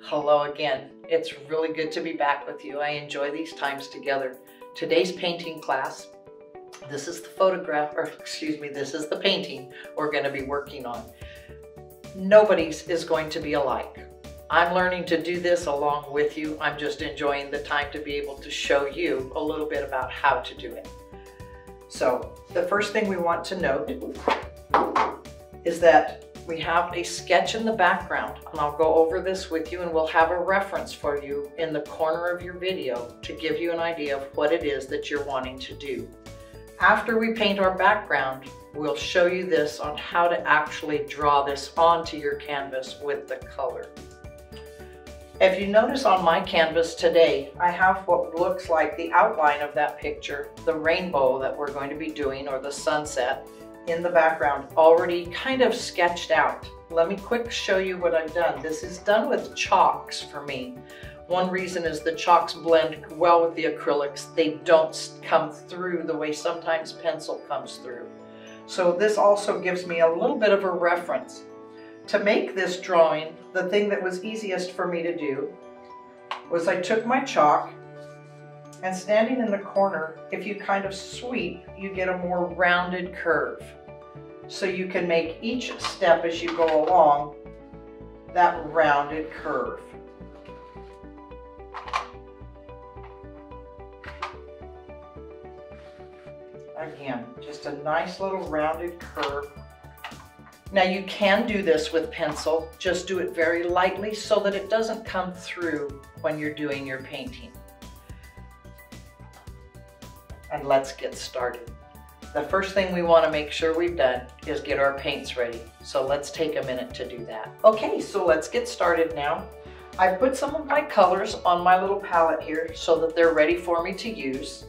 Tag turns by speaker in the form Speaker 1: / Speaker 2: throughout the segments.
Speaker 1: Hello again. It's really good to be back with you. I enjoy these times together. Today's painting class, this is the this is the painting we're going to be working on. Nobody's is going to be alike. I'm learning to do this along with you. I'm just enjoying the time to be able to show you a little bit about how to do it. So the first thing we want to note is that we have a sketch in the background, and I'll go over this with you, and we'll have a reference for you in the corner of your video to give you an idea of what it is that you're wanting to do. After we paint our background, we'll show you this on how to actually draw this onto your canvas with the color. If you notice on my canvas today, I have what looks like the outline of that picture, the rainbow that we're going to be doing, or the sunset, in the background already kind of sketched out. Let me quick show you what I've done. This is done with chalks for me. One reason is the chalks blend well with the acrylics. They don't come through the way sometimes pencil comes through. So this also gives me a little bit of a reference. To make this drawing, the thing that was easiest for me to do was I took my chalk, and standing in the corner, if you kind of sweep, you get a more rounded curve. So you can make each step as you go along that rounded curve. Again, just a nice little rounded curve. Now you can do this with pencil, just do it very lightly so that it doesn't come through when you're doing your painting. And let's get started. The first thing we want to make sure we've done is get our paints ready. So let's take a minute to do that. Okay, so let's get started now. I've put some of my colors on my little palette here so that they're ready for me to use.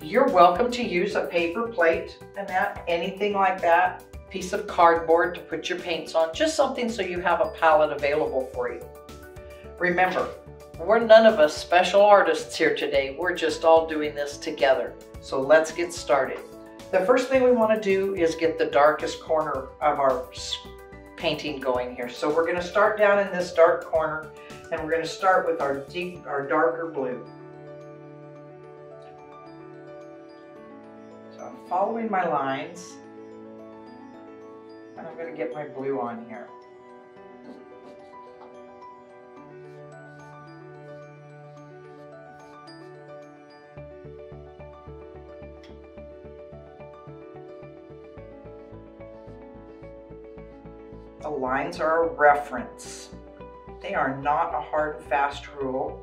Speaker 1: You're welcome to use a paper plate and anything like that, piece of cardboard to put your paints on, just something so you have a palette available for you. Remember, we're none of us special artists here today. We're just all doing this together. So let's get started. The first thing we want to do is get the darkest corner of our painting going here. So we're going to start down in this dark corner, and we're going to start with our darker blue. So I'm following my lines, and I'm going to get my blue on here. The lines are a reference. They are not a hard and fast rule.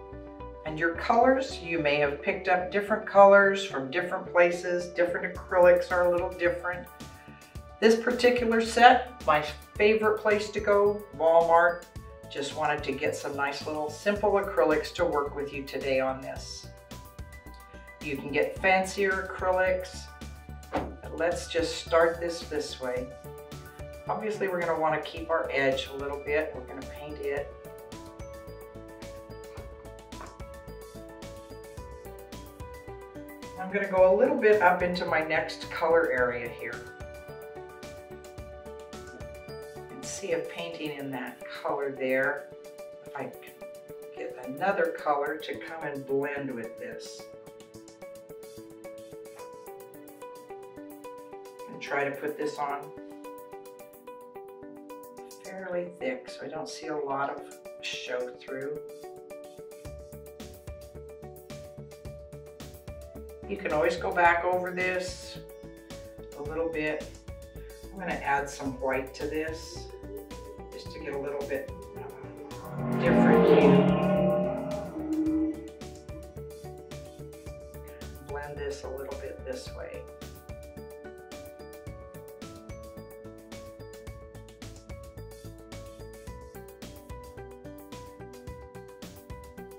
Speaker 1: And your colors, you may have picked up different colors from different places. Different acrylics are a little different. This particular set, my favorite place to go, Walmart. Just wanted to get some nice little simple acrylics to work with you today on this. You can get fancier acrylics. But let's just start this way. Obviously, we're going to want to keep our edge a little bit. We're going to paint it. I'm going to go a little bit up into my next color area here. And see if painting in that color there, if I can get another color to come and blend with this. And try to put this on fairly thick so I don't see a lot of show through. You can always go back over this a little bit. I'm going to add some white to this just to get a little bit different hue. Blend this a little bit this way.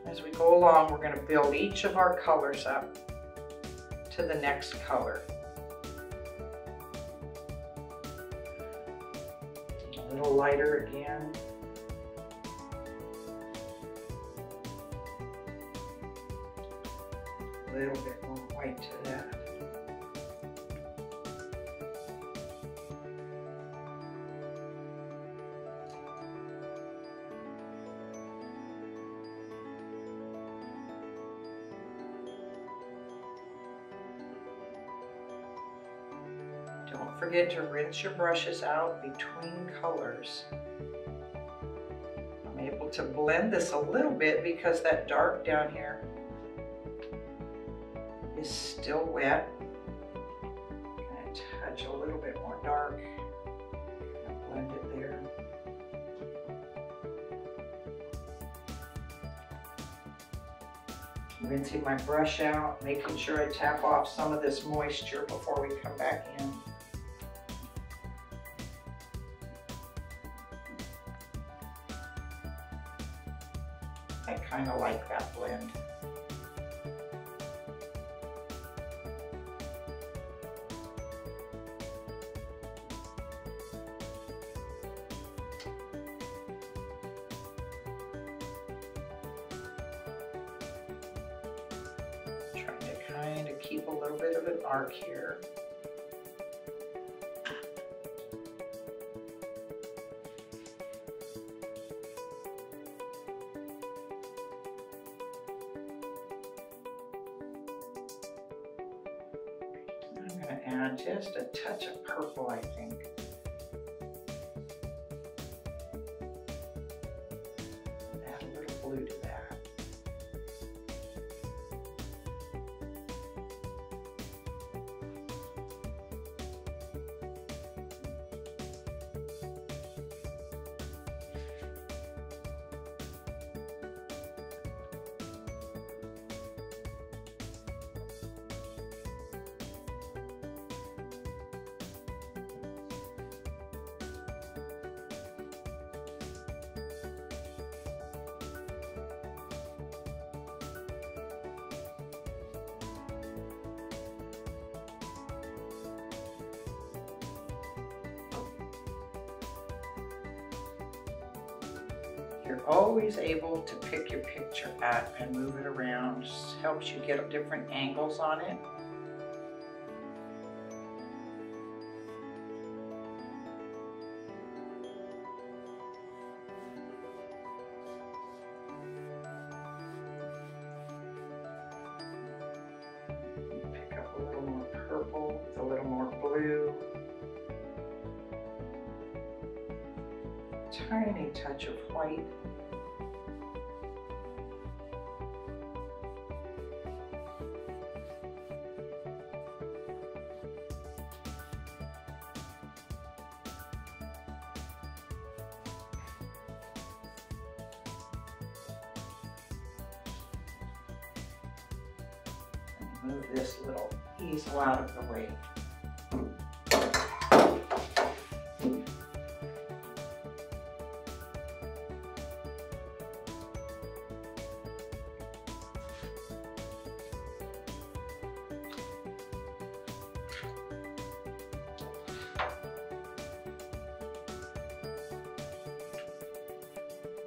Speaker 1: As we go along, we're going to build each of our colors up to the next color. A little lighter again. A little bit more white to that. Don't forget to rinse your brushes out between colors. I'm able to blend this a little bit because that dark down here is still wet. I'm going to touch a little bit more dark and blend it there. Rinsing my brush out, making sure I tap off some of this moisture before we come back in. I kind of like that blend. Trying to kind of keep a little bit of an arc here. I'm going to add just a touch of purple, I think. Add a little blue to that. You're always able to pick your picture up and move it around. Just helps you get different angles on it. Pick up a little more purple with a little more blue. Tiny touch of white. And move this little easel out of the way.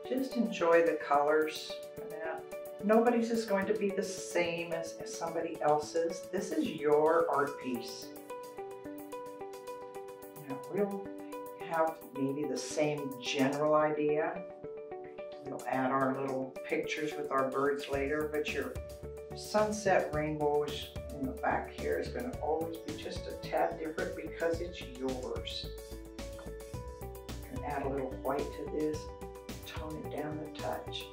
Speaker 1: Just enjoy the colors. Nobody's is going to be the same as somebody else's. This is your art piece. Now, we'll have maybe the same general idea. We'll add our little pictures with our birds later, but your sunset rainbows in the back here is going to always be just a tad different because it's yours. I'm going to add a little white to this. Tone it down a touch.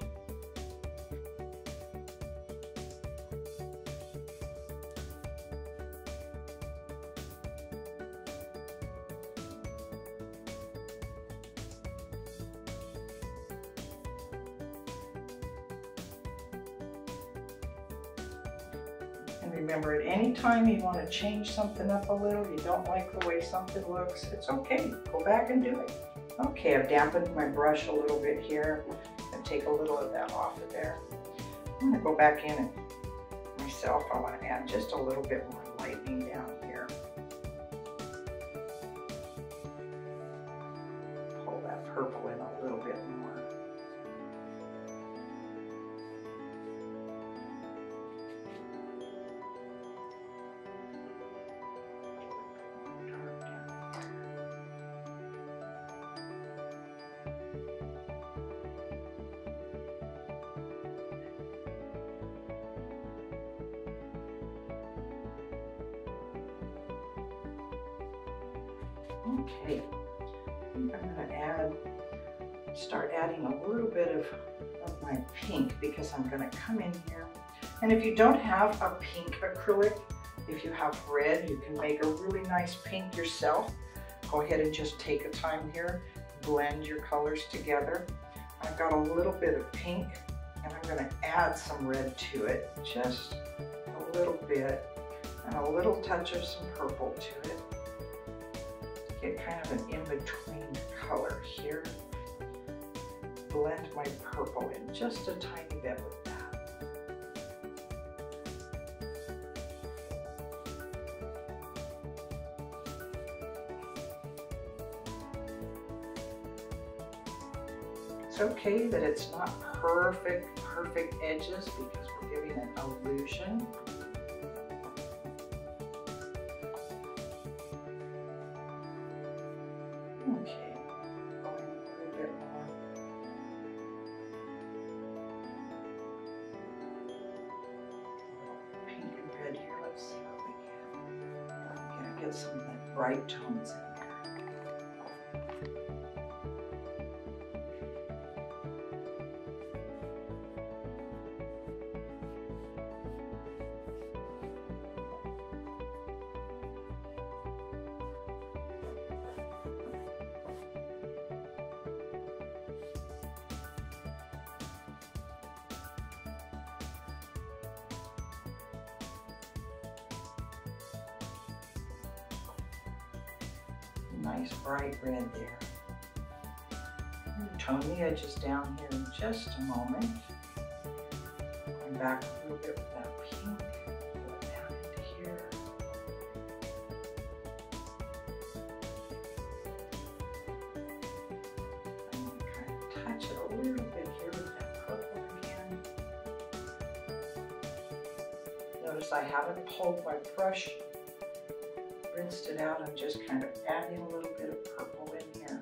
Speaker 1: And remember, at any time you want to change something up a little, you don't like the way something looks, it's okay. Go back and do it. Okay, I've dampened my brush a little bit here and take a little of that off of there. I'm going to go back in and myself, I want to add just a little bit more lightening down here. Pull that purple in a little bit more.
Speaker 2: Okay, I think I'm going to start adding a little bit of my pink, because I'm going to come in here. And if you don't have a pink acrylic, if you have red, you can make a really nice pink yourself. Go ahead and just take a time here, blend your colors together. I've got a little bit of pink, and I'm going to add some red to it, just a little bit, and a little touch of some purple to it. Get kind of an in-between color here. Blend my purple in just a tiny bit with that. It's okay that it's not perfect edges, because we're giving an illusion. Okay, going a little bit more. Pink and red here. Let's see what we get. I'm gonna get some of that bright tones in there. Nice bright red there. Tone the edges down here in just a moment. Going back a little bit with that pink. Pull it down into here. I'm going to kind of touch it a little bit here with that purple again. Notice I haven't pulled my brush, rinsed it out. I'm just kind of adding a little bit of purple in here.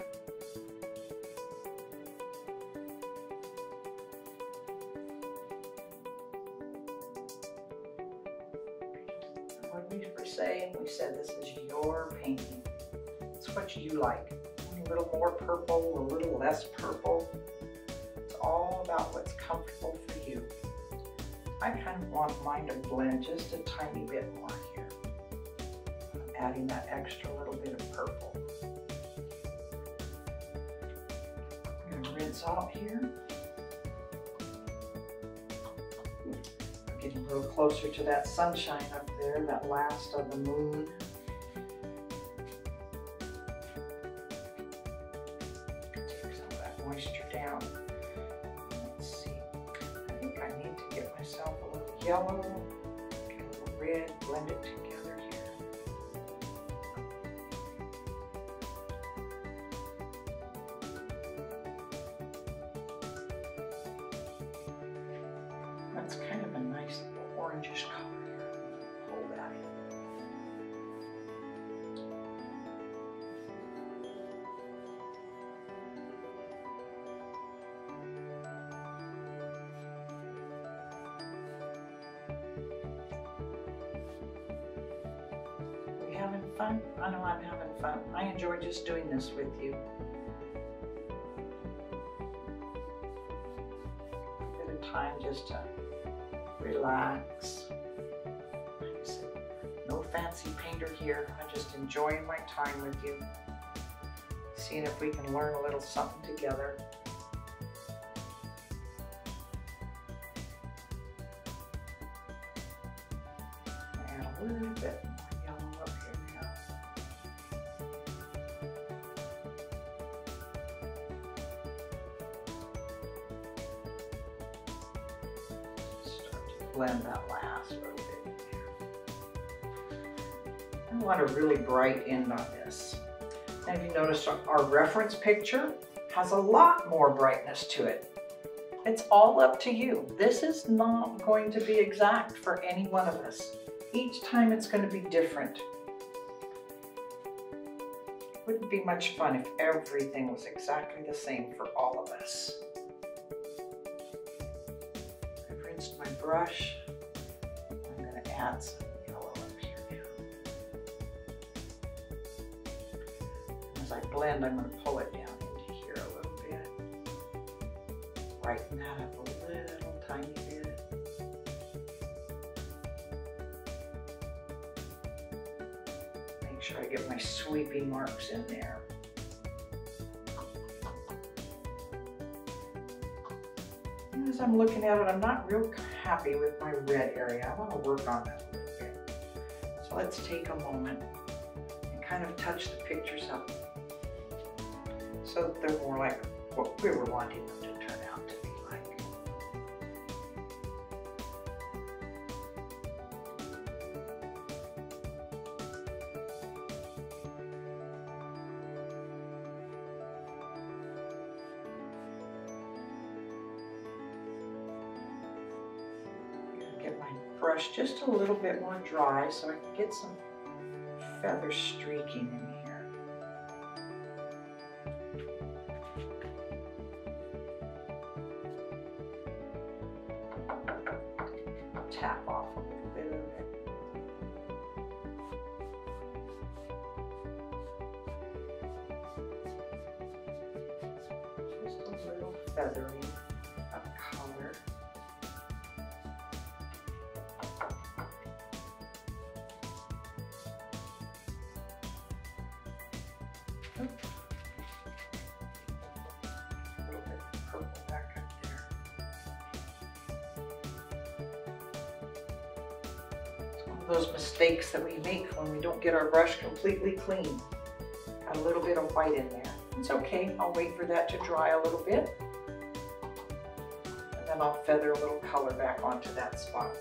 Speaker 2: And what we were saying, we said this is your painting. It's what you like. A little more purple, a little less purple. It's all about what's comfortable for you. I kind of want mine to blend just a tiny bit more here. Adding that extra little bit of purple. I'm going to rinse out here. I'm getting a little closer to that sunshine up there, that last of the moon. Take some of that moisture down. Let's see. I think I need to get myself a little yellow, get a little red, blend it together. That's kind of a nice orangish color here. Pull that in. Are we having fun? I know I'm having fun. I enjoy just doing this with you. A bit of time just to relax. Like I said, no fancy painter here. I'm just enjoying my time with you. Seeing if we can learn a little something together. Add a little bit more yellow up here now. Blend that last little bit there. I want a really bright end on this. Now, if you notice, our reference picture has a lot more brightness to it. It's all up to you. This is not going to be exact for any one of us. Each time it's going to be different. Wouldn't be much fun if everything was exactly the same for all of us. My brush. I'm going to add some yellow up here I blend, I'm going to pull it down into here a little bit. Brighten that up a little tiny bit. Make sure I get my sweeping marks in there. And as I'm looking at it, I'm not real happy with my red area. I want to work on that a little bit. So let's take a moment and kind of touch the pictures up so that they're more like what we were wanting them to turn out to be like. Get my brush just a little bit more dry so I can get some feather streaking in here. Tap off a little bit of it. Just a little feathering of color. A little bit of purple back up there. It's one of those mistakes that we make when we don't get our brush completely clean. Got a little bit of white in there. It's okay, I'll wait for that to dry a little bit. And then I'll feather a little color back onto that spot.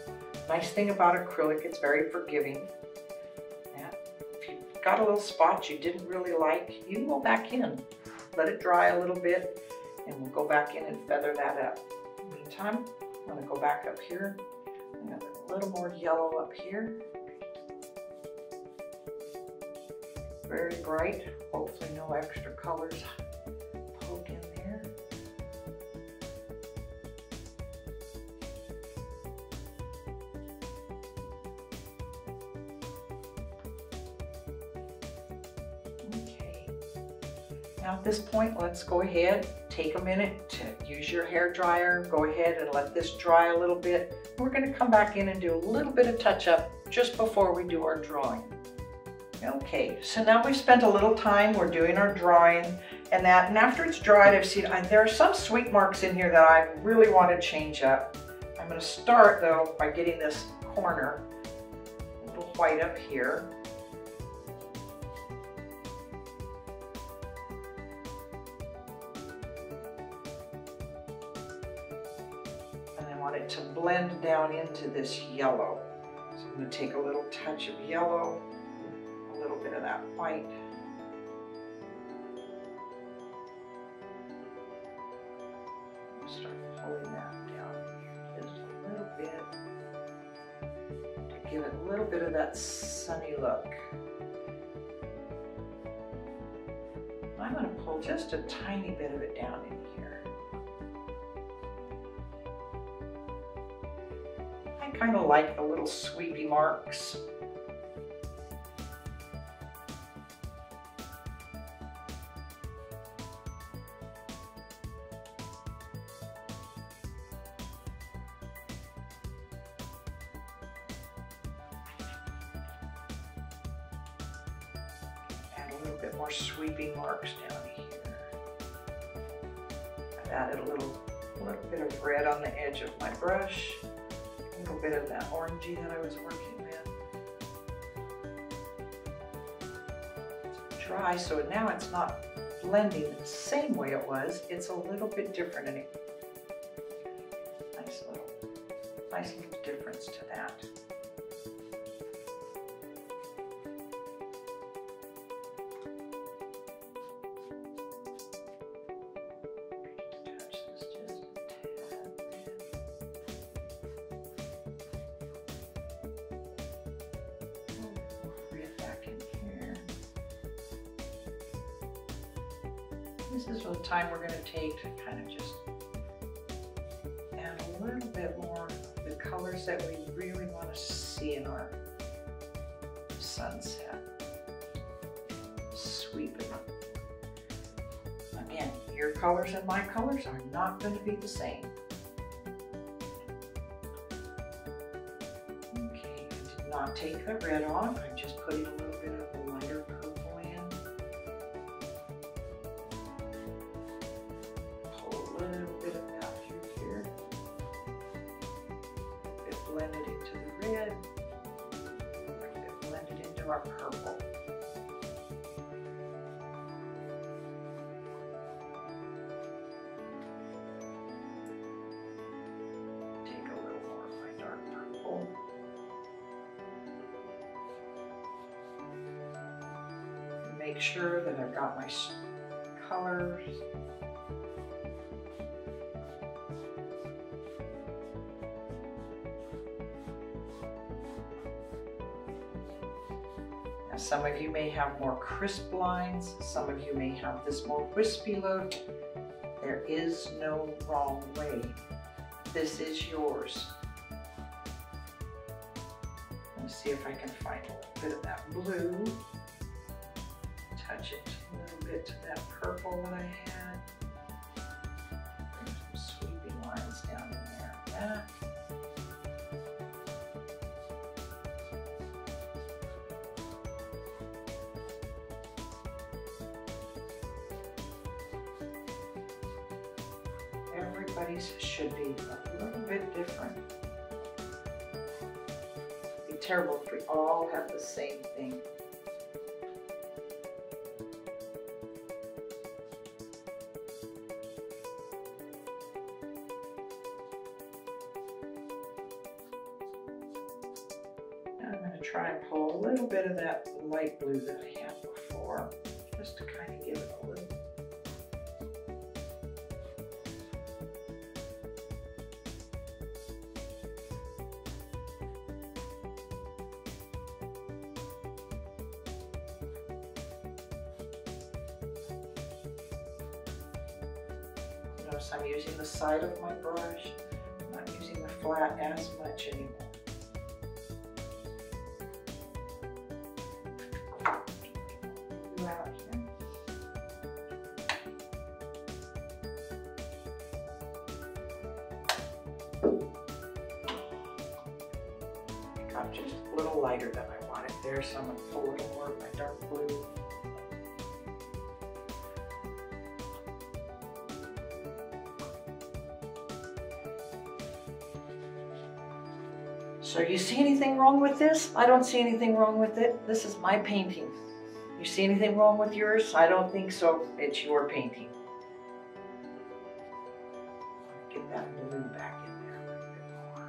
Speaker 2: Nice thing about acrylic, it's very forgiving. Got a little spot you didn't really like, you can go back in. Let it dry a little bit and we'll go back in and feather that up. In the meantime, I'm going to go back up here. I'm going to put a little more yellow up here. Very bright, hopefully no extra colors poke in there. Now at this point, let's go ahead, take a minute to use your hair dryer, go ahead and let this dry a little bit. We're going to come back in and do a little bit of touch up just before we do our drawing. Okay, so now we've spent a little time, we're doing our drawing and that, and after it's dried, I've seen, there are some sweep marks in here that I really want to change up. I'm going to start though by getting this corner a little white up here. Want it to blend down into this yellow. So I'm going to take a little touch of yellow, a little bit of that white. Start pulling that down just a little bit to give it a little bit of that sunny look. I'm going to pull just a tiny bit of it down in here. I kind of like the little sweepy marks. Add a little bit more sweeping marks down here. I've added a little bit of red on the edge of my brush. A little bit of that orangey that I was working with. It's dry, so now it's not blending the same way it was. It's a little bit different in it. Nice little difference to that. This is the time we're going to take to kind of just add a little bit more of the colors that we really want to see in our sunset. Sweep it Again, your colors and my colors are not going to be the same. Okay, I did not take the red off. I'm just putting a little bit of the lighter purple in. Pull a little bit of that through here. It blended into the red. It blended into our purple. Make sure that I've got my colors. Now, some of you may have more crisp lines. Some of you may have this more wispy look. There is no wrong way. This is yours. Let's see if I can find a little bit of that blue. Touch it a little bit to that purple that I had. Bring some sweeping lines down in there. That. Everybody's should be a little bit different. It'd be terrible if we all have the same thing. Try and pull a little bit of that light blue that I had before, just to kind of give it a little. Notice I'm using the side of my brush, I'm not using the flat as much anymore. Got just a little lighter than I wanted there, so I'm going to pull a little more of my dark blue. So you see anything wrong with this? I don't see anything wrong with it. This is my painting. You see anything wrong with yours? I don't think so. It's your painting. Get that blue back in there a little bit more.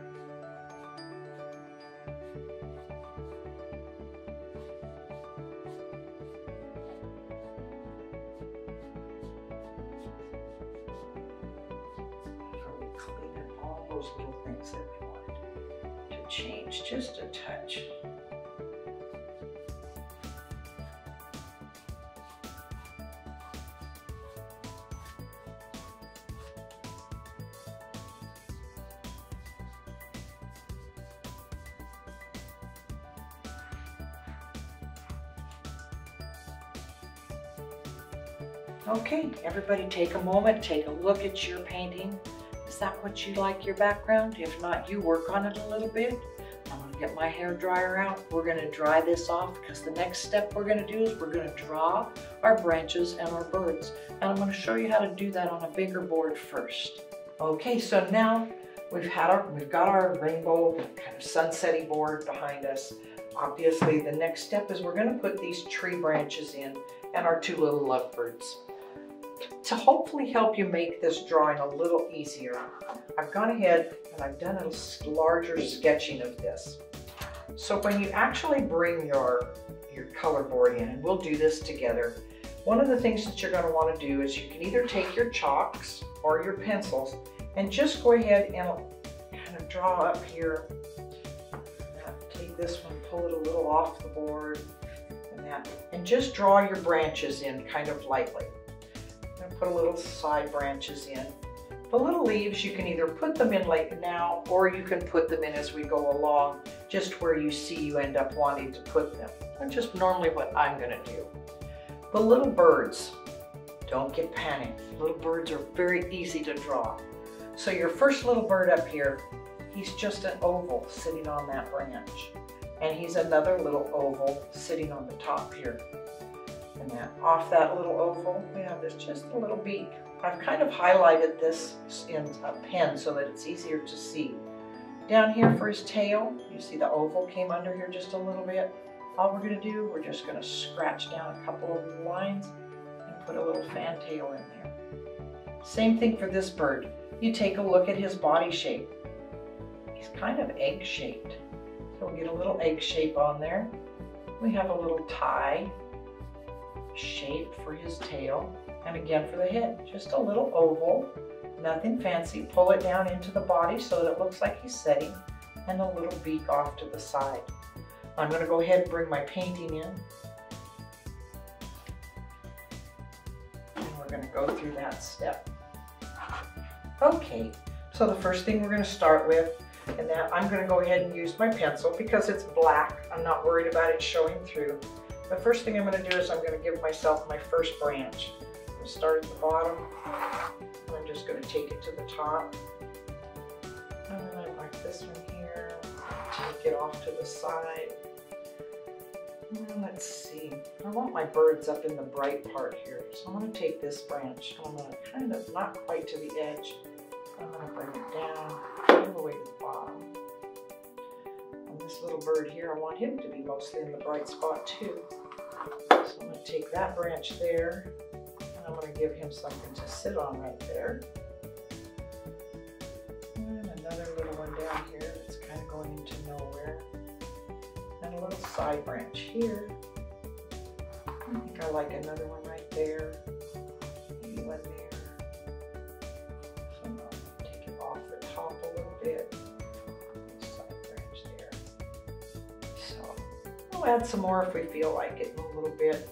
Speaker 2: So we clean up all those little things that we wanted to change just a touch. Okay, everybody take a moment, take a look at your painting. Is that what you like your background? If not, you work on it a little bit. I'm gonna get my hair dryer out. We're gonna dry this off because the next step we're gonna do is we're gonna draw our branches and our birds. And I'm gonna show you how to do that on a bigger board first. Okay, so now we've got our rainbow kind of sunsetty board behind us. Obviously, the next step is we're gonna put these tree branches in and our two little lovebirds. To hopefully help you make this drawing a little easier, I've gone ahead and I've done a larger sketching of this. So when you actually bring your color board in, and we'll do this together, one of the things that you're going to want to do is you can either take your chalks or your pencils and just go ahead and kind of draw up here. Take this one, pull it a little off the board, and just draw your branches in kind of lightly. Put a little side branches in. The little leaves, you can either put them in like now, or you can put them in as we go along, just where you see you end up wanting to put them. That's just normally what I'm going to do. The little birds, Don't get panicked. Little birds are very easy to draw. So your first little bird up here, he's just an oval sitting on that branch. And he's another little oval sitting on the top here. And then off that little oval, we have this just a little beak. I've kind of highlighted this in a pen so that it's easier to see. Down here for his tail, you see the oval came under here just a little bit. All we're going to do, we're just going to scratch down a couple of lines and put a little fantail in there. Same thing for this bird. You take a look at his body shape. He's kind of egg-shaped. So we'll get a little egg shape on there. We have a little tie shape for his tail. And again for the head, just a little oval, nothing fancy. Pull it down into the body so that it looks like he's setting, and a little beak off to the side. I'm going to go ahead and bring my painting in. And we're going to go through that step. Okay, so the first thing we're going to start with, and that I'm going to go ahead and use my pencil because it's black. I'm not worried about it showing through. The first thing I'm going to do is I'm going to give myself my first branch. I'm going to start at the bottom, and I'm just going to take it to the top. And then I mark this one here, take it off to the side. And let's see, I want my birds up in the bright part here. So I'm going to take this branch, and I'm going to kind of, not quite to the edge, I'm going to bring it down all the way to the bottom. And this little bird here, I want him to be mostly in the bright spot too. So I'm going to take that branch there, and I'm going to give him something to sit on right there. And another little one down here that's kind of going into nowhere. And a little side branch here. I think I like another one right there. Maybe one there. So I'm going to take it off the top a little bit. Side branch there. So we'll add some more if we feel like it in a little bit.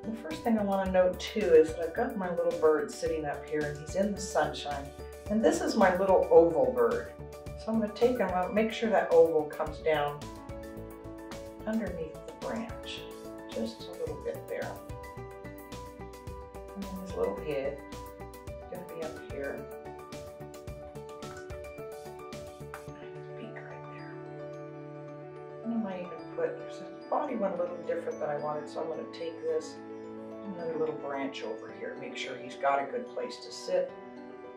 Speaker 2: The first thing I want to note too is that I've got my little bird sitting up here, and he's in the sunshine. And this is my little oval bird. So I'm going to take him out, make sure that oval comes down underneath the branch, just a little bit there. And then his little head is going to be up here. And his beak right there. And I might even put, there's a body one a little different than I wanted, so I'm going to take this, another little branch over here, make sure he's got a good place to sit.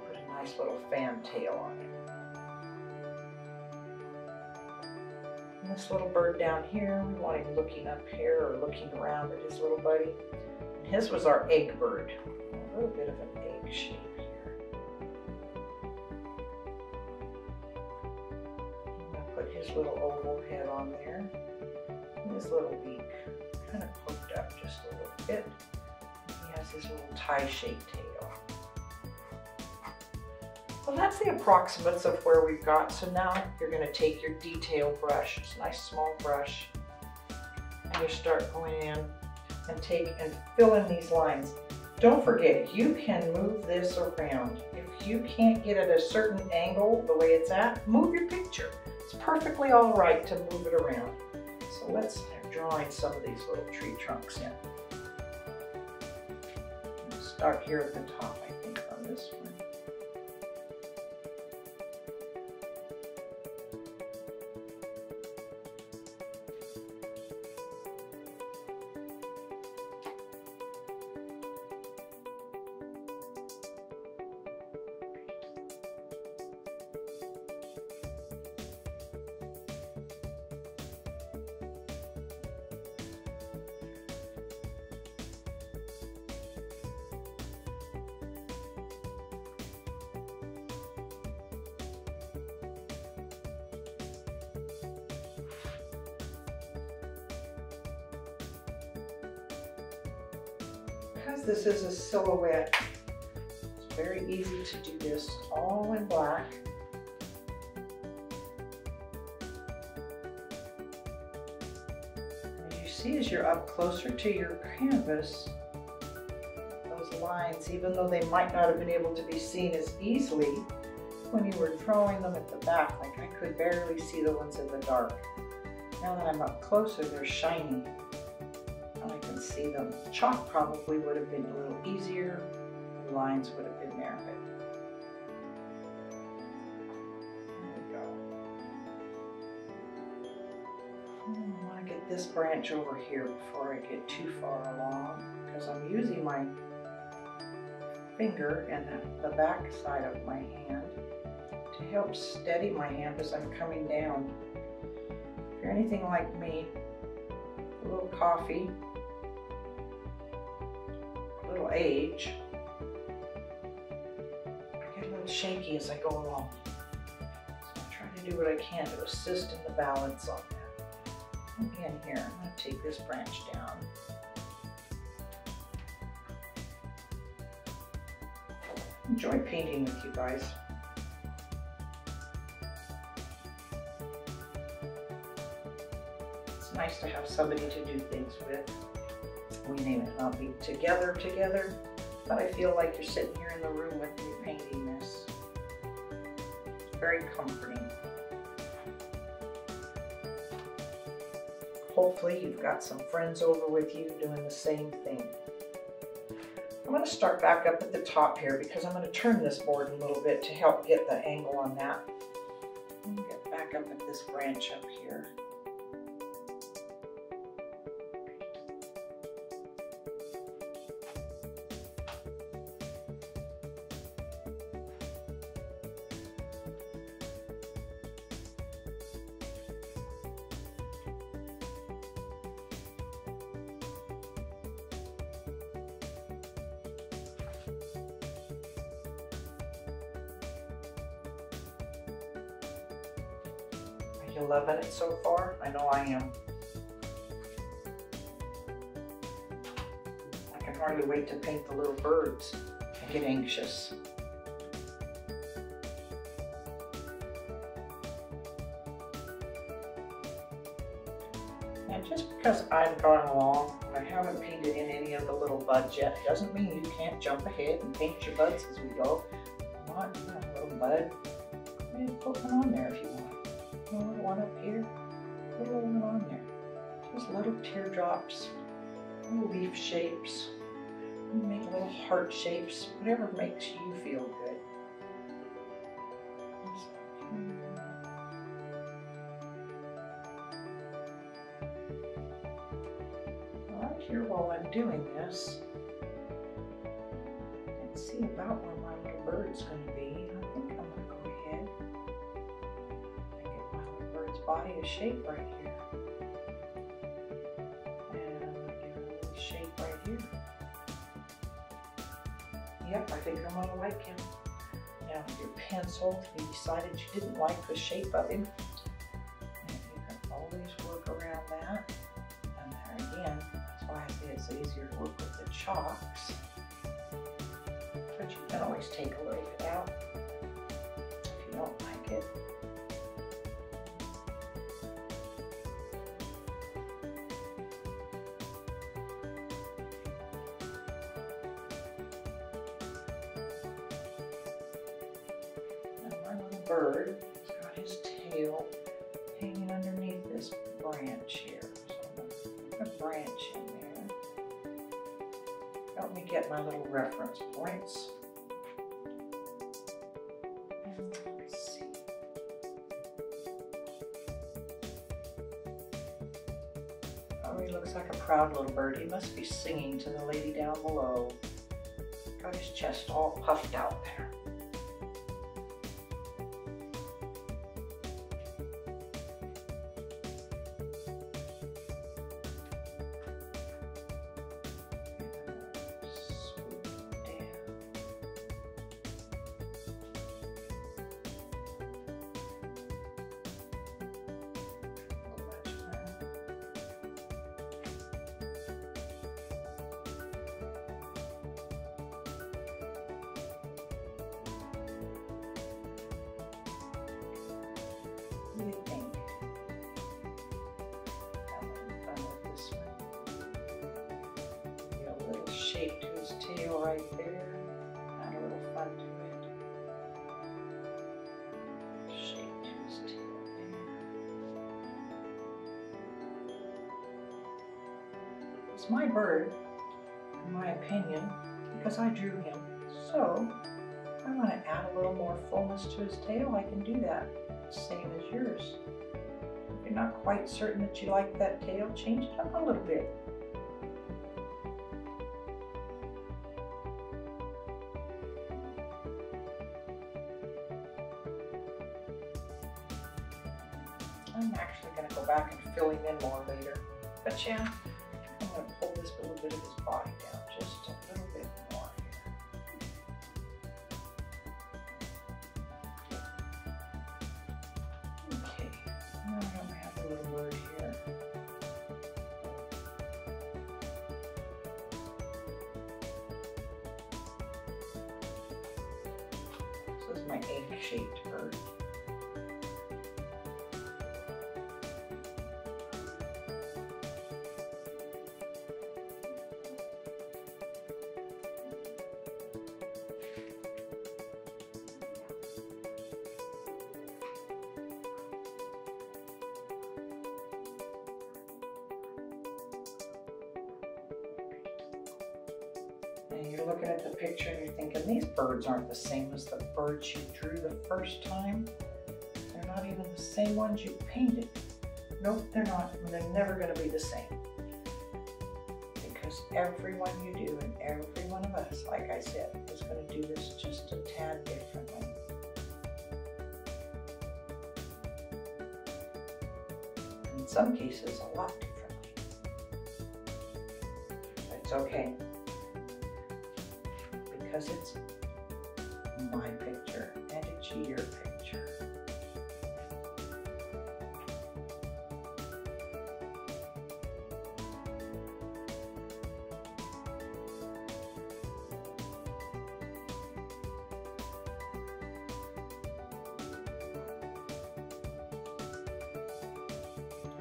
Speaker 2: Put a nice little fantail on it. And this little bird down here, we want him looking up here or looking around at his little buddy. And his was our egg bird. A little bit of an egg shape here. I'm going to put his little oval head on there. And his little beak kind of poked up just a little bit. He has his little tie-shaped tail. Well, that's the approximates of where we've got. So now you're going to take your detail brush, it's a nice small brush, and you start going in and take and fill in these lines. Don't forget, you can move this around. If you can't get it at a certain angle the way it's at, move your picture. It's perfectly all right to move it around. So let's start drawing some of these little tree trunks in. We'll start here at the top, I think, on this one. Because this is a silhouette, it's very easy to do this all in black. And as you see, as you're up closer to your canvas, those lines, even though they might not have been able to be seen as easily when you were drawing them at the back, like I could barely see the ones in the dark. Now that I'm up closer, they're shining. And I can see them. Chalk probably would have been a little easier. The lines would have been there, but there we go. I want to get this branch over here before I get too far along, because I'm using my finger and the back side of my hand to help steady my hand as I'm coming down. If you're anything like me, a little coffee, a little age, I get a little shaky as I go along. So I'm trying to do what I can to assist in the balance on that. Again here, I'm going to take this branch down. Enjoy painting with you guys. It's nice to have somebody to do things with. We may not be together, but I feel like you're sitting here in the room with me painting this. It's very comforting. Hopefully you've got some friends over with you doing the same thing. I'm going to start back up at the top here because I'm going to turn this board a little bit to help get the angle on that. I'm going to get back up at this branch up here. You loving it so far? I know I am. I can hardly wait to paint the little birds. I get anxious. And just because I've gone along, I haven't painted in any of the little buds yet, doesn't mean you can't jump ahead and paint your buds as we go. Come on, a little bud. Maybe put one on there if you want. A little one up here, a little one on there. Just little teardrops, little leaf shapes. You make little heart shapes, whatever makes you feel good. Right here while I'm doing this, I can see about where my little bird's going to be. I think I'm going to go ahead. Body a shape right here, and I get a little shape right here. Yep, I think I'm gonna like him. Now with your pencil, if you decided you didn't like the shape of him, you can always work around that. And there again, that's why I say it's easier to work with the chalks. But you can always take a little bit out if you don't like it. Bird has got his tail hanging underneath this branch here. So I'm going to put a branch in there. Help me get my little reference points. And let's see. Oh, he looks like a proud little bird. He must be singing to the lady down below. Got his chest all puffed out there. What do you think? Having fun with this one. Get a little shape to his tail right there. Add a little fun to it. Shape to his tail there. It's my bird, in my opinion, because I drew him. So if I want to add a little more fullness to his tail, I can do that, same as yours. If you're not quite certain that you like that tail, change it up a little bit. I'm actually going to go back and fill him in more later. But yeah, I'm going to pull this little bit of his body down just a little bit more here. Okay, now I'm going to have a little bird here. This is my egg-shaped bird. And you're looking at the picture and you're thinking, these birds aren't the same as the birds you drew the first time. They're not even the same ones you painted. Nope, they're not. And they're never going to be the same. Because everyone you do and every one of us, like I said, is going to do this just a tad differently. In some cases, a lot differently. But it's okay. Because it's my picture and it's your picture.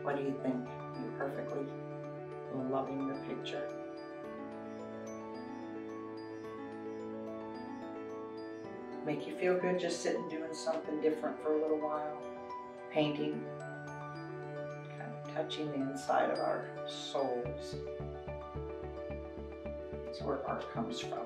Speaker 2: What do you think? You're perfectly loving the picture. Make you feel good just sitting doing something different for a little while. Painting, kind of touching the inside of our souls. That's where art comes from.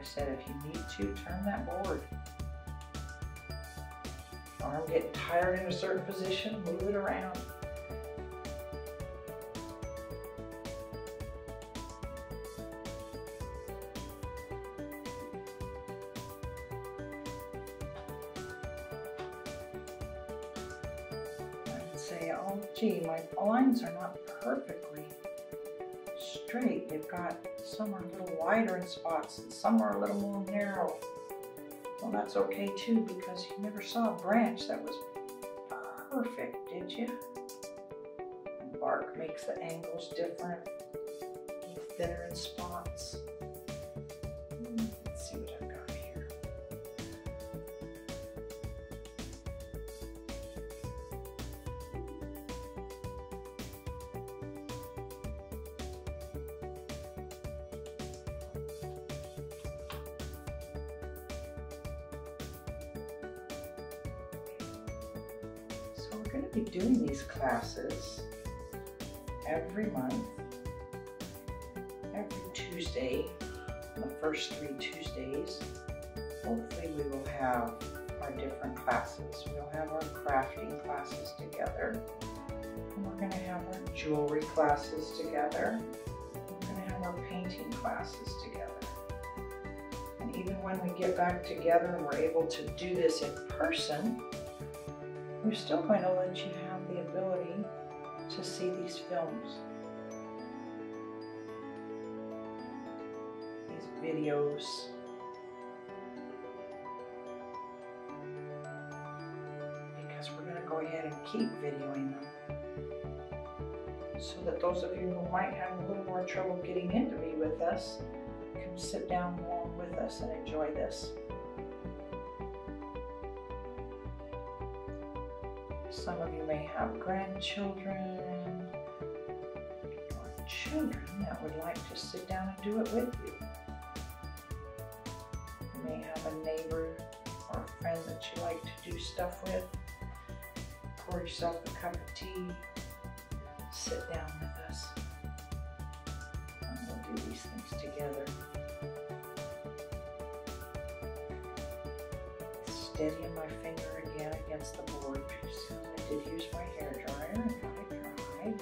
Speaker 2: Said if you need to, turn that board. Arm getting tired in a certain position, move it around. I would say, oh gee, my lines are not perfectly straight. They've got some are a little wider in spots and some are a little more narrow. Well, that's okay too, because you never saw a branch that was perfect, did you? And bark makes the angles different, a little thinner in spots. Let's see what I've got here. We're going to be doing these classes every month, every Tuesday, the first 3 Tuesdays. Hopefully we will have our different classes. We'll have our crafting classes together, and we're going to have our jewelry classes together. We're going to have our painting classes together. And even when we get back together and we're able to do this in person, we're still going to let you have the ability to see these films, these videos. Because we're going to go ahead and keep videoing them so that those of you who might have a little more trouble getting in to be with us can sit down along with with us and enjoy this. Some of you may have grandchildren or children that would like to sit down and do it with you. You may have a neighbor or a friend that you like to do stuff with. Pour yourself a cup of tea, sit down with us, and we'll do these things together. Steadying my finger again against the board. I did use my hair dryer and got it dried.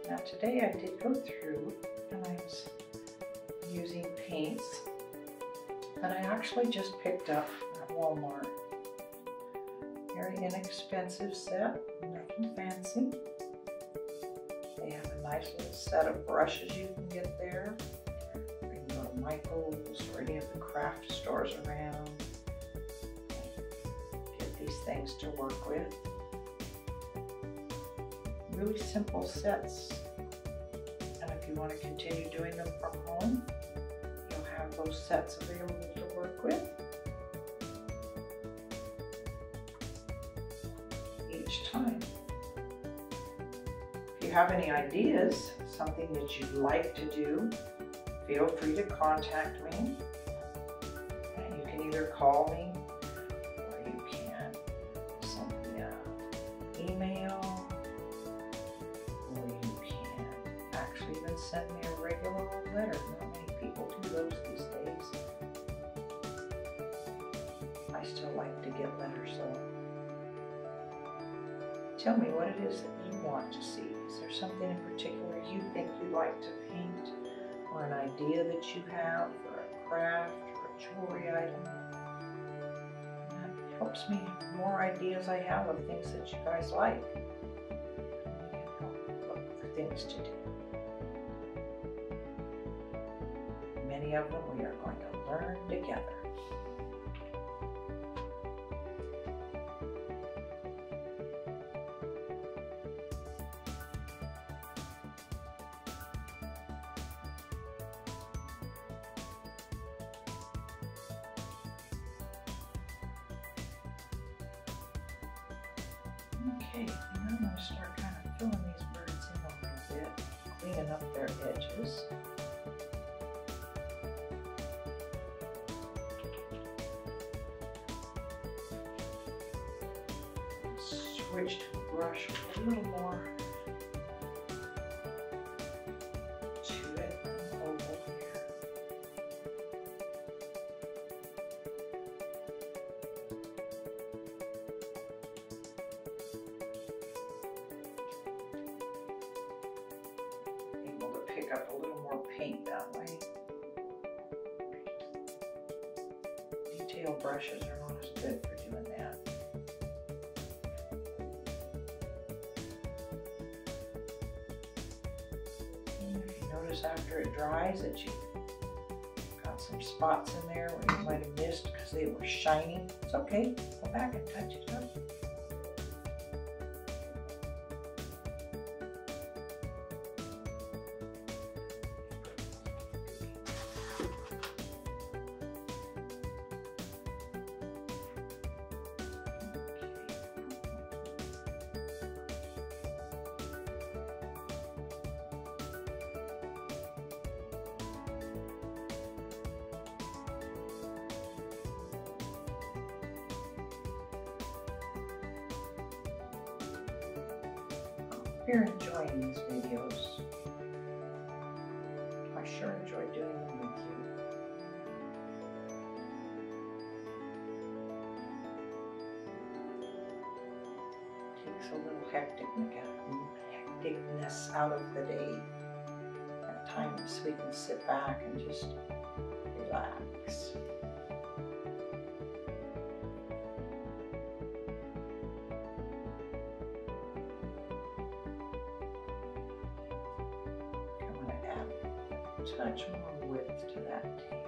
Speaker 2: Now today I did go through and I was using paints that I actually just picked up at Walmart. Very inexpensive set, nothing fancy. They have a nice little set of brushes you can get there. You can go to Michael's or any of the craft stores around. Get these things to work with. Really simple sets. And if you want to continue doing them from home, you'll have those sets available to work with. Each time. If you have any ideas, something that you'd like to do, feel free to contact me. And you can either call me or you can send me an email, or you can actually even send me a regular old letter. Not many people do those these days. I still like to get letters though. Tell me what it is that you want to see. Is there something in particular you think you'd like to paint, or an idea that you have for a craft or a jewelry item? That helps me have more ideas I have of things that you guys like. And I can help look for things to do. Many of them we are going to learn together. Okay, now I'm going to start kind of filling these birds in a little bit, cleaning up their edges. Switch to a brush with a little more to it, an oval here. Able to pick up a little more paint that way. Detail brushes are not as good for doing that. Notice after it dries that you've got some spots in there where you might have missed because they were shiny. It's okay. Go back and touch it up. If you're enjoying these videos, I sure enjoy doing them with you. Takes a little hecticness out of the day. At times we can sit back and just relax. Touch more width to that tail.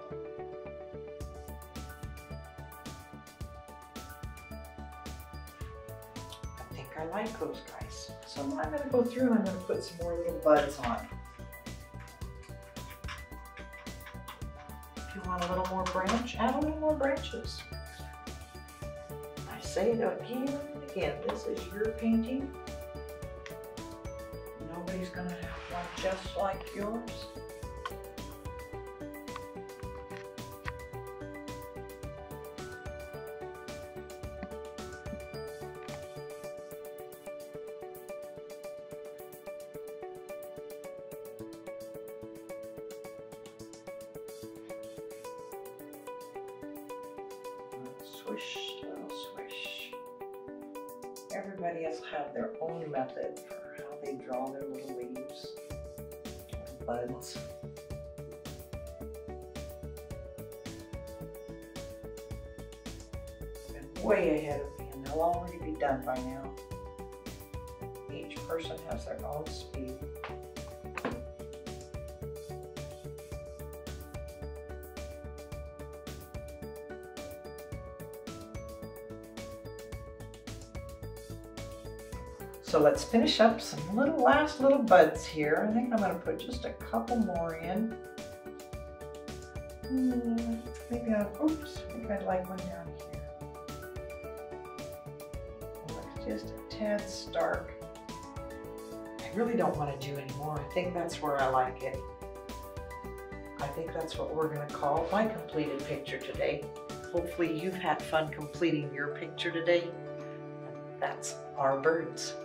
Speaker 2: I like those guys. So I'm going to go through and I'm going to put some more little buds on. If you want a little more branch, add a little more branches. I say it again and again, this is your painting. Nobody's going to have one just like yours. Swish, little swish. Everybody else have their own method for how they draw their little leaves, little buds. Been way ahead of me, and they'll already be done by now. Each person has their own speed. So let's finish up some last little buds here. I think I'm going to put just a couple more in. Maybe I'd like one down here. It looks just a tad stark. I really don't want to do any more. I think that's where I like it. I think that's what we're going to call my completed picture today. Hopefully you've had fun completing your picture today. That's our birds.